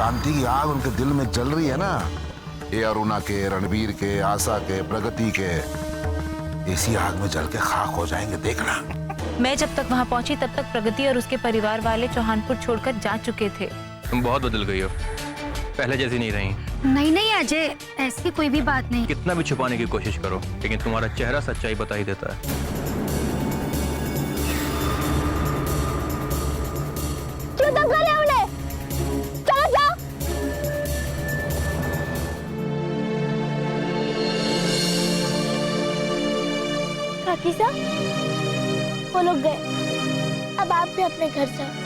क्रांति की आग उनके दिल में जल रही है ना, ये अरुणा के, रणवीर के, आशा के, प्रगति के, इसी आग में जल के खाक हो जाएंगे, देखना। मैं जब तक वहाँ पहुंची तब तक प्रगति और उसके परिवार वाले चौहानपुर छोड़कर जा चुके थे। तुम बहुत बदल गई हो, पहले जैसी नहीं रही। नहीं नहीं अजय, ऐसी कोई भी बात नहीं। कितना भी छुपाने की कोशिश करो, लेकिन तुम्हारा चेहरा सच्चाई बता ही देता है। क्यों धक्का लिया उन्हें? चलो जाओ। काकी साहब, वो लोग गए, अब आप भी अपने घर जाओ।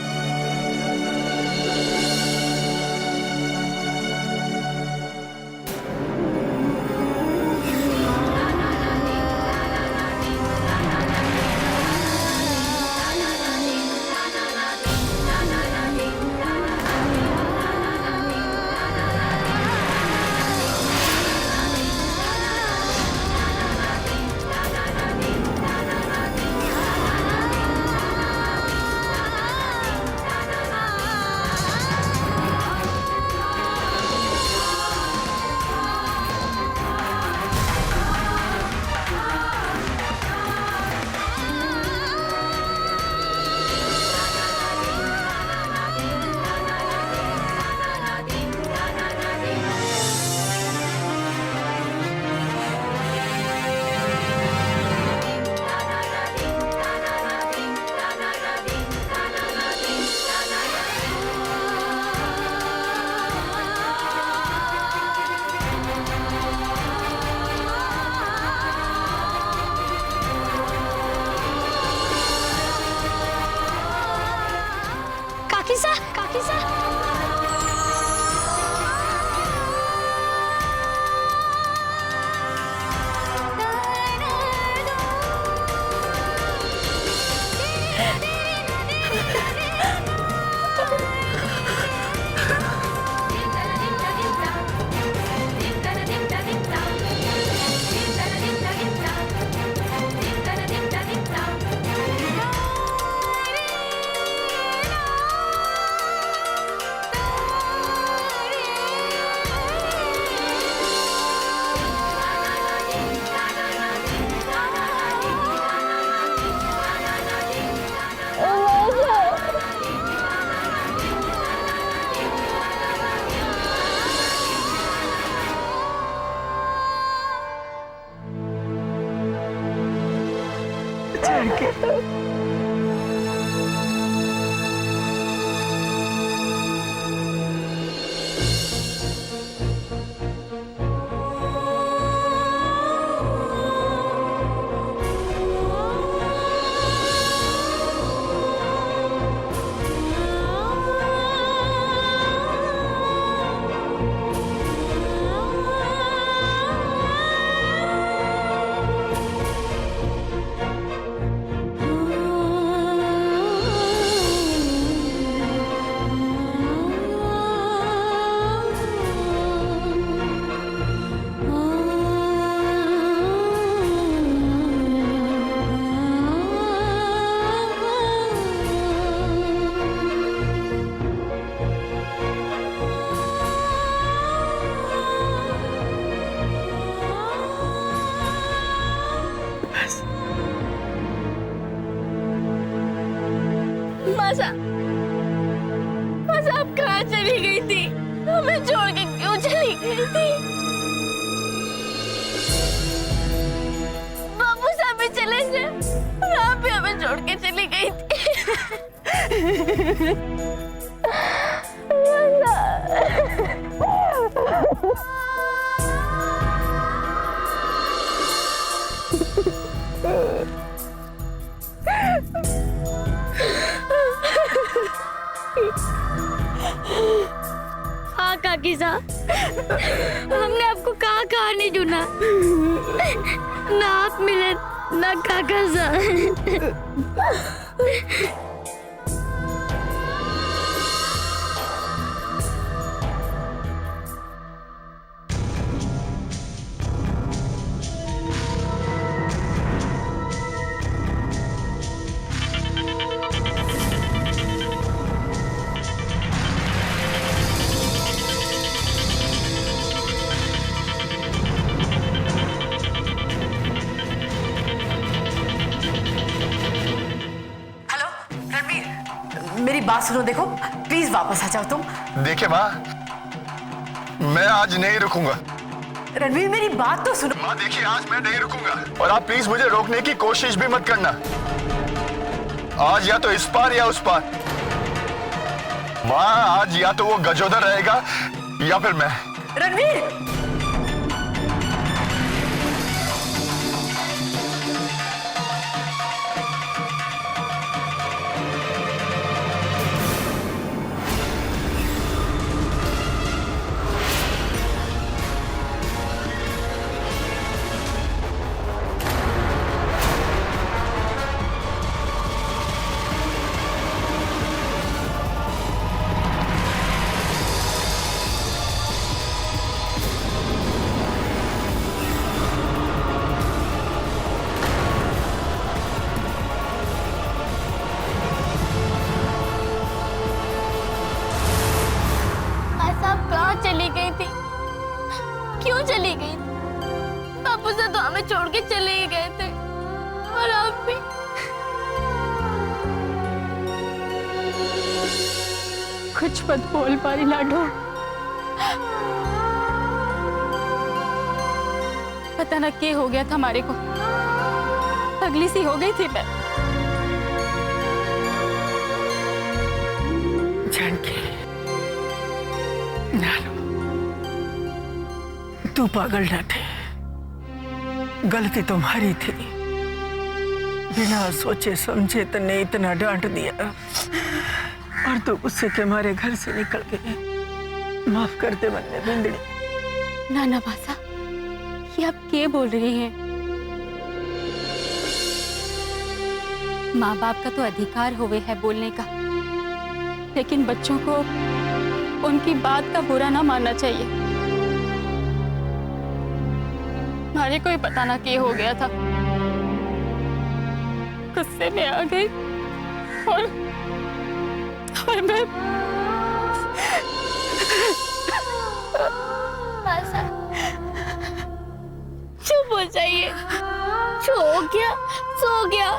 काकी साहब। मासा, मासा आप कहाँ चली गई थी? हमें छोड़ के क्यों चली गई थी? बाबू साहब भी चले थे और आप भी हमें छोड़ के चली गई थी। हाँ काकी साहब, हमने आपको कहाँ नहीं ढूंढा, ना आप मिले ना काका साहब। बात सुनो, देखो प्लीज वापस आ जाओ तुम। देखिए माँ, मैं आज नहीं रुकूंगा। रणवीर मेरी बात तो सुनो। माँ देखिए, आज मैं नहीं रुकूंगा और आप प्लीज मुझे रोकने की कोशिश भी मत करना। आज या तो इस पार या उस पार। माँ आज या तो वो गजोदर रहेगा या फिर मैं। रणवीर चली गई थी, क्यों चली गई थी? बापू से तो हमें छोड़ के चले ही गए थे और आप भी। कुछ मत बोल पारी लाडो। पता ना क्या हो गया था हमारे को, पगली सी हो गई थी मैं। जानकी तू पागल न थे, गलती तुम्हारी थी। बिना सोचे समझे तने इतना डांट दिया और तू गुस्से के मारे घर से निकल गई। माफ कर दे बन्ने बिंदड़ी। ना बासा, ये आप क्या बोल रही हैं? माँ बाप का तो अधिकार हुए है बोलने का, लेकिन बच्चों को उनकी बात का बुरा ना मानना चाहिए। हमारे को ही पता ना क्या हो गया था, गुस्से में आ गई और मैं चुप हो जाइए। जो हो गया सो गया,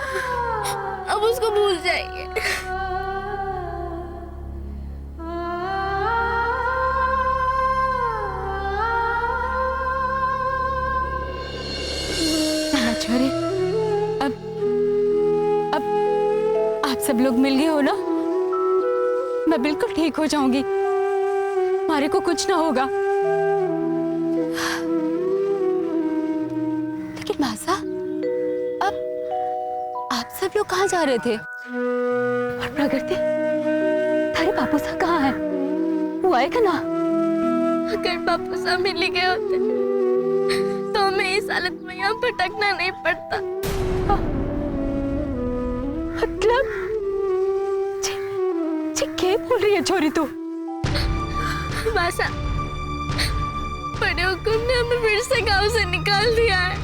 अब उसको भूल जाइए। छोरे, अब आप सब लोग मिल गए हो ना? मैं बिल्कुल ठीक हो जाऊंगी, हमारे को कुछ ना होगा। लेकिन मासा, अब आप सब लोग कहाँ जा रहे थे? और प्रकृति, थारे बापू साहब कहाँ है? वो आएगा ना? अगर बापू साहब मिल गए होते तो हमें इस हालत में यहाँ भटकना नहीं पड़ता। मतलब क्या बोल रही है छोरी तू? मासा, बड़े हुकुम ने हमें फिर से गांव से निकाल दिया है।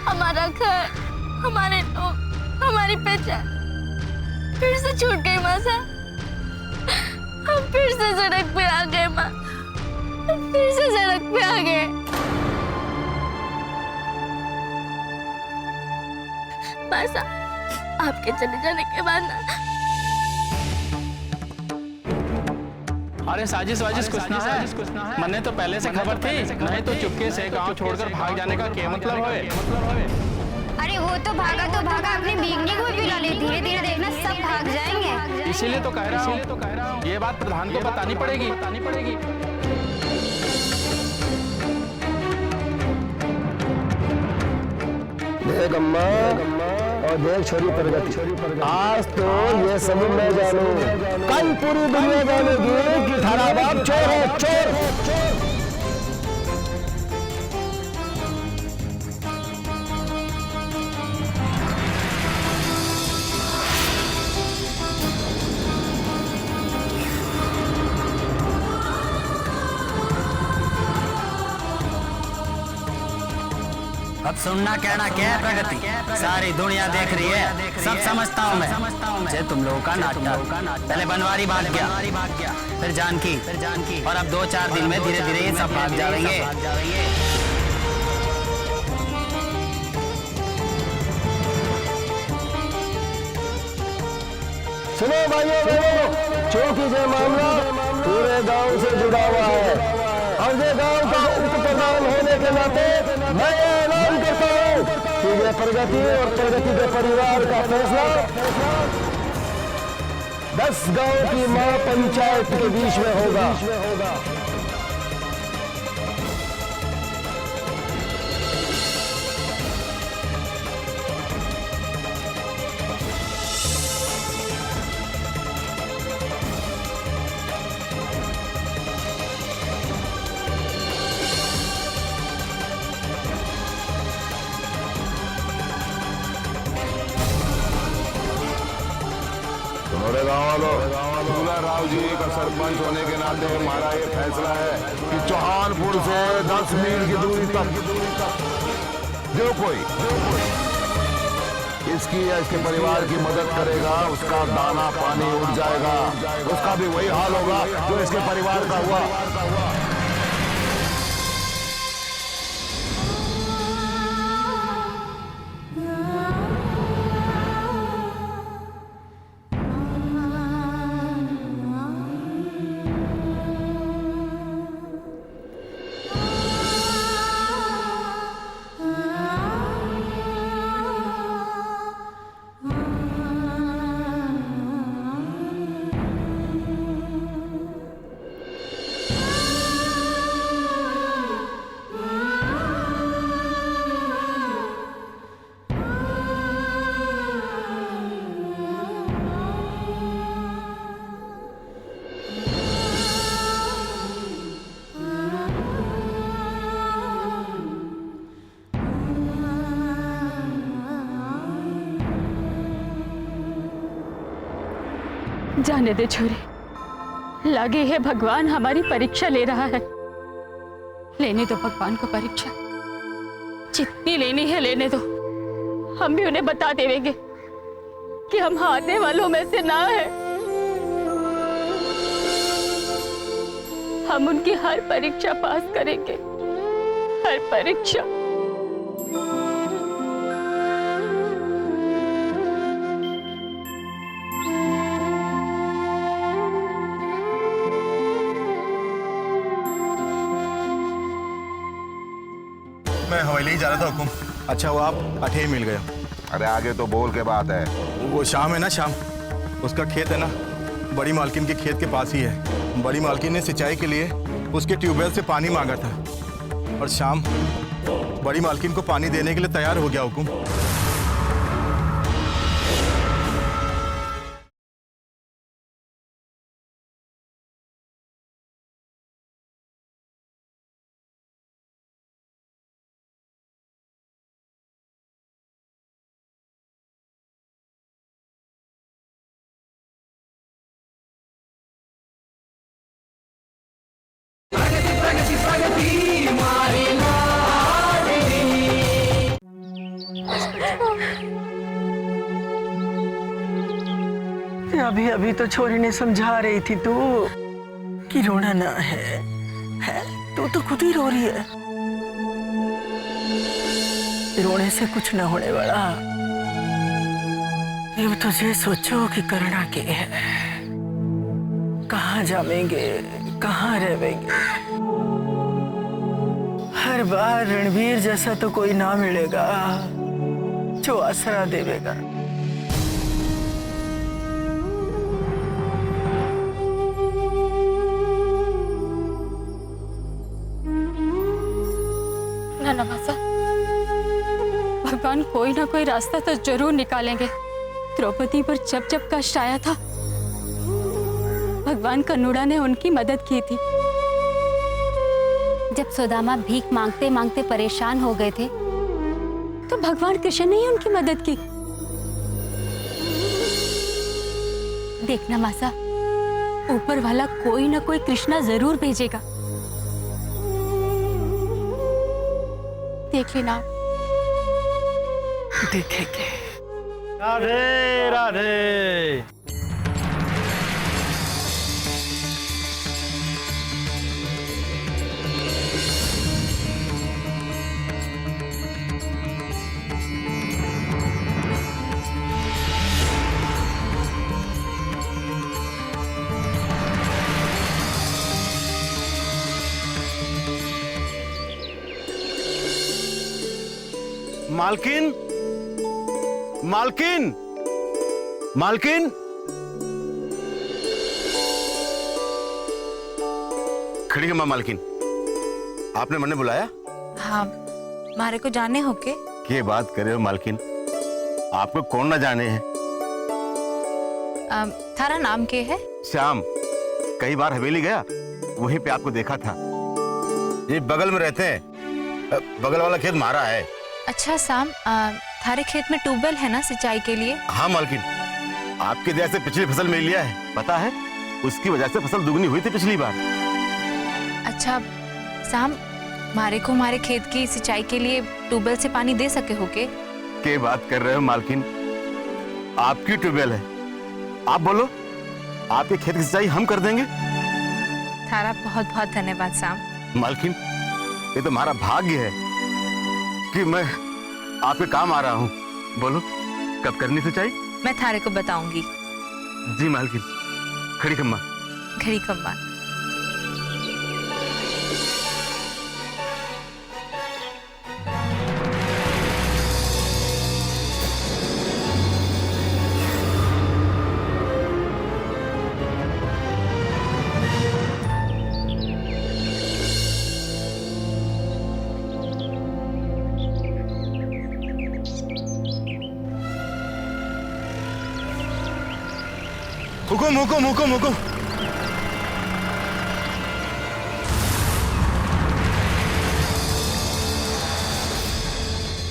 हमारा घर, हमारे लोग, हमारी पहचान फिर से छूट गई मासा। हम फिर से सड़क पे आ गए माँ, फिर से सड़क पे आ गए। मासा, आपके चले जाने के बाद ना। अरे साजिश वाजिश कुछ ना है। मन्ने तो पहले से खबर थी, नहीं तो चुपके से गांव छोड़कर भाग जाने का क्या मतलब है? अरे वो तो भागा अपनी बीगनी को भी पिला ले। धीरे धीरे देखना सब भाग जाएंगे। इसीलिए तो कह रहा हूँ, ये बात प्रधान को बतानी पड़ेगी। देख अम्मा और देख छोरी प्रगति, आज तो ये सब मैं जानू, कल पूरी दुनिया जानेगी कि थारा बाप चोर है, चोर। अब सुनना कहना क्या है प्रगति, सारी दुनिया देख रही है, सब समझता हूँ मैं। जे तुम लोगों का नाटक, पहले बनवारी भाग गया, फिर जानकी, और अब 2-4 दिन में धीरे धीरे ये सब भाग जाएंगे। सुनो भाइयों बहनों, चूंकि ये मामला पूरे गांव से जुड़ा हुआ है और ये गांव का उप प्रधान होने के नाते मैं ऐलान करता हूं कि ये प्रगति और प्रगति के परिवार का फैसला 10 गांव की महापंचायत के बीच में होगा। तुम्हारे गाँव वालों, दूल्हा राव जी का सरपंच होने के नाते हमारा ये फैसला है कि चौहानपुर से 10 मील की दूरी तक जो कोई इसकी या इसके परिवार की मदद करेगा उसका दाना पानी उड़ जाएगा, उसका भी वही हाल होगा जो इसके परिवार का हुआ। जाने दे छोरी, लगे है भगवान हमारी परीक्षा ले रहा है। लेने दो भगवान को परीक्षा, जितनी लेनी है लेने दो। हम भी उन्हें बता देंगे कि हम हारने वालों में से ना है। हम उनकी हर परीक्षा पास करेंगे, हर परीक्षा। मैं हवेली जा रहा था हुकुम। अच्छा, वो आप अठे मिल गए। अरे आगे तो बोल के बात है। वो शाम है ना, शाम उसका खेत है ना, बड़ी मालकिन के खेत के पास ही है। बड़ी मालकिन ने सिंचाई के लिए उसके ट्यूबवेल से पानी मांगा था और शाम बड़ी मालकिन को पानी देने के लिए तैयार हो गया हुकुम। अभी अभी तो छोरी ने समझा रही थी तू कि रोना ना है, तू तो खुद ही रो रही है। रोने से कुछ ना होने वाला। अब तो ये सोचो कि करना क्या है, कहाँ जावेंगे, कहाँ रहेंगे। हर बार रणवीर जैसा तो कोई ना मिलेगा जो आसरा देवेगा। ना मासा, भगवान कोई ना कोई रास्ता तो जरूर निकालेंगे। द्रौपदी पर जब जब कष्ट आया था, भगवान कन्नुड़ा ने उनकी मदद की थी। जब सुदामा भीख मांगते मांगते परेशान हो गए थे तो भगवान कृष्ण ने ही उनकी मदद की। देखना मासा, ऊपर वाला कोई ना कोई कृष्णा जरूर भेजेगा। देख लेना। देखेंगे। राधे राधे। मालकिन, मालकिन, मालकिन। खड़ी है माँ मालकिन, आपने मैंने बुलाया? हाँ, मारे को जाने हो के बात करे हो मालकिन, आपको कौन ना जाने हैं। थारा नाम के है? श्याम। कई बार हवेली गया, वहीं पे आपको देखा था। ये बगल में रहते हैं, बगल वाला खेत हमारा है। अच्छा शाम, थारे खेत में ट्यूबवेल है ना सिंचाई के लिए? हाँ मालकिन, आपके जैसे पिछली फसल में लिया है, पता है उसकी वजह से फसल दुगनी हुई थी पिछली बार। अच्छा शाम, मारे को हमारे खेत की सिंचाई के लिए ट्यूबवेल से पानी दे सके हो के बात कर रहे हो मालकिन? आपकी ट्यूबवेल है, आप बोलो, आपके खेत की सिंचाई हम कर देंगे। थारा बहुत बहुत धन्यवाद शाम। मालकिन, ये तो हमारा भाग्य है कि मैं आपके काम आ रहा हूँ। बोलो कब करनी सिंचाई? मैं थारे को बताऊंगी। जी मालकिन। खड़ी खम्मा। घड़ी कम्बा। हुकुम, हुकुम, हुकुम, हुकुम।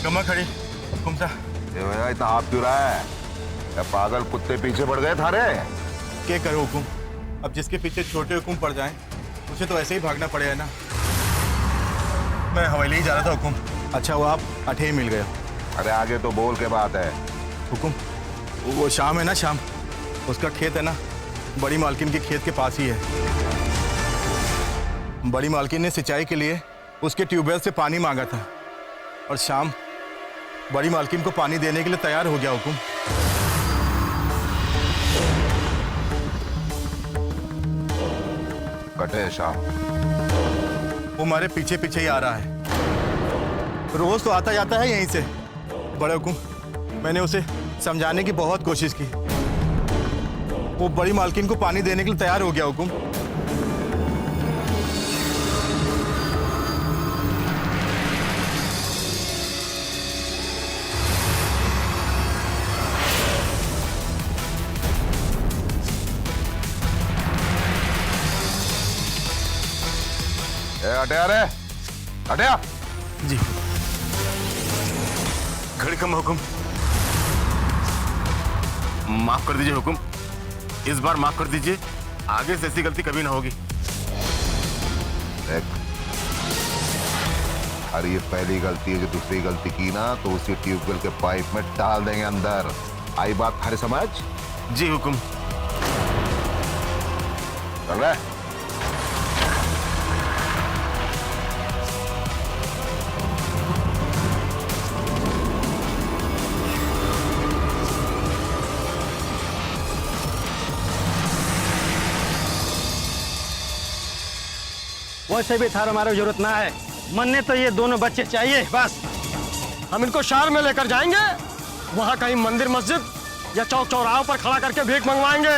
कम्मा खड़ी, हुकुम सा। इतना हाथ क्यों रहा है? क्या पागल कुत्ते पीछे पड़ गए थारे? क्या करो हुकुम, अब जिसके पीछे छोटे हुकुम पड़ जाएं, उसे तो ऐसे ही भागना पड़ेगा ना। मैं हवेली ही जा रहा था हुकुम। अच्छा वो आप अठे ही मिल गए। अरे आगे तो बोल के बात है। हुकुम, वो शाम है ना, शाम, उसका खेत है ना, बड़ी मालकिन के खेत के पास ही है। बड़ी मालकिन ने सिंचाई के लिए उसके ट्यूबवेल से पानी मांगा था और शाम बड़ी मालकिन को पानी देने के लिए तैयार हो गया हुकुम। कटे शाम? वो हमारे पीछे पीछे ही आ रहा है, रोज तो आता जाता है यहीं से। बड़े हुकुम, मैंने उसे समझाने की बहुत कोशिश की, वो बड़ी मालकिन को पानी देने के लिए तैयार हो गया हुकुम। हटे रे, हटे। जी। घड़ी कम हुकुम। माफ कर दीजिए हुकुम, इस बार माफ कर दीजिए, आगे से ऐसी गलती कभी ना होगी। अरे ये पहली गलती है, जो दूसरी गलती की ना तो उसी ट्यूबवेल के पाइप में डाल देंगे अंदर। आई बात हरे समझ? जी हुकुम। चल रहा है? वैसे भी थारा हमारा जरूरत ना है, मन ने तो ये दोनों बच्चे चाहिए बस। हम इनको शहर में लेकर जाएंगे, वहां कहीं मंदिर मस्जिद या चौक चौराहों पर खड़ा करके भीख मंगवाएंगे।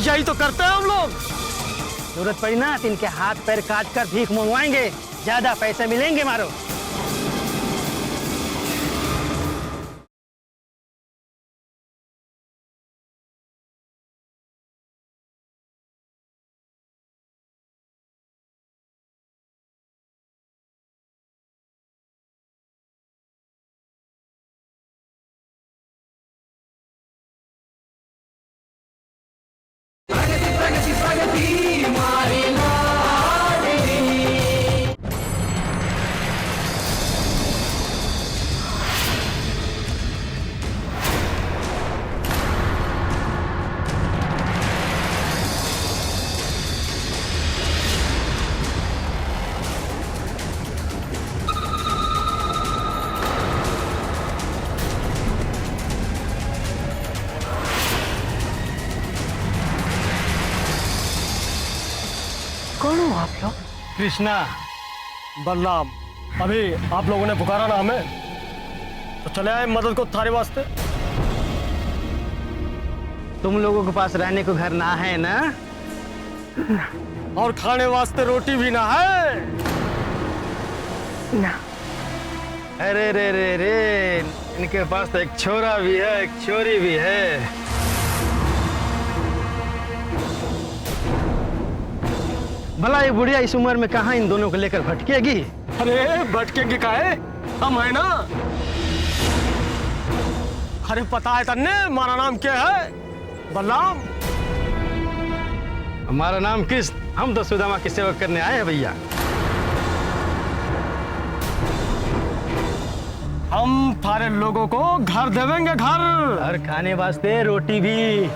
यही तो करते हैं हम लोग। जरूरत पड़ी ना तो इनके हाथ पैर काट कर भीख मंगवाएंगे, ज्यादा पैसे मिलेंगे मारो। कौन हो आप लोग? कृष्णा, बलराम, अभी आप लोगों ने पुकारा ना हमें, तो चले आए मदद को थारे वास्ते। तुम लोगों के पास रहने को घर ना है ना? और खाने वास्ते रोटी भी ना है ना। अरे रे रे रे, इनके पास तो एक छोरा भी है, एक छोरी भी है। भला ये बुढ़िया इस उम्र में कहाँ इन दोनों को लेकर भटकेगी? अरे भटकेंगे काहे, हम है ना। अरे पता है तन्ने हमारा नाम क्या है? बलराम। हमारा नाम कृष्ण, हम तो सुदामा की सेवा करने आए हैं भैया। हम थारे लोगों को घर देवेंगे, घर और खाने वास्ते रोटी भी।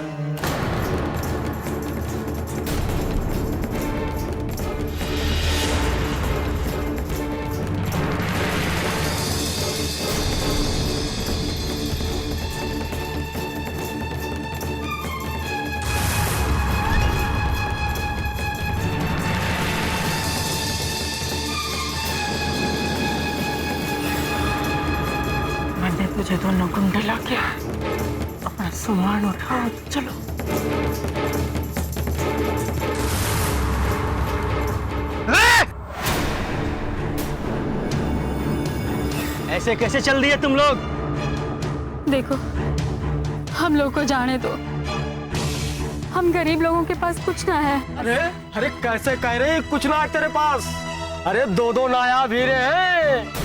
मैंने तुझे दोनों गुंडे ला के अपना सामान उठाओ, चलो। ऐसे कैसे चल दिए तुम लोग? देखो, हम लोग को जाने दो। हम गरीब लोगों के पास कुछ ना है। अरे अरे कैसे कह रहे कुछ ना है तेरे पास? अरे दो नायाब हीरे हैं।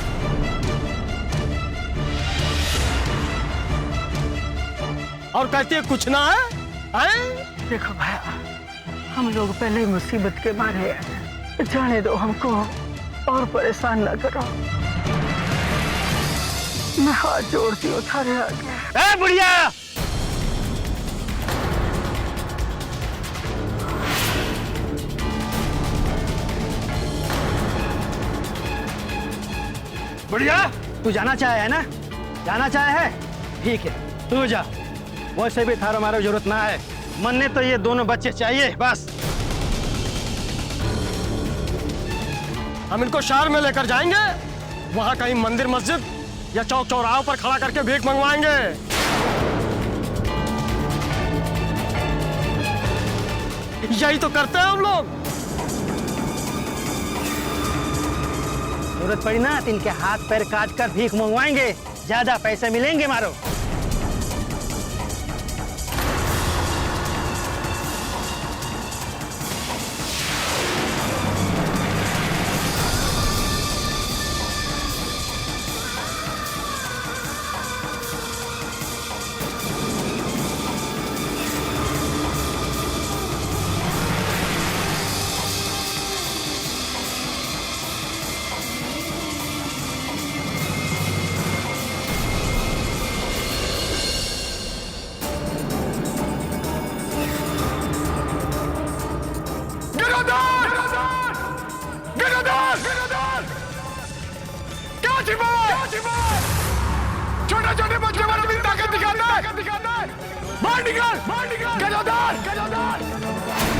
और कहती है कुछ ना है, हैं? देखो भैया, हम लोग पहले ही मुसीबत के मारे हैं, जाने दो हमको और परेशान ना करो। मैं हाथ जोड़ती हूँ थारे आगे। ए बुढ़िया! बुढ़िया, तू जाना चाहे है ना? जाना चाहे है? ठीक है, तू जा। वैसे भी थारा मारा जरूरत ना है, मरने तो ये दोनों बच्चे चाहिए बस। हम इनको शहर में लेकर जाएंगे, वहां कहीं मंदिर मस्जिद या चौक चौराहों पर खड़ा करके भीख मंगवाएंगे। यही तो करते हैं हम लोग। जरूरत पड़ी ना तो इनके हाथ पैर काट कर भीख मंगवाएंगे, ज्यादा पैसे मिलेंगे मारो। छोटे बच्चे पर भी ताकत दिखाता है। बाहर निकल, गजोदर।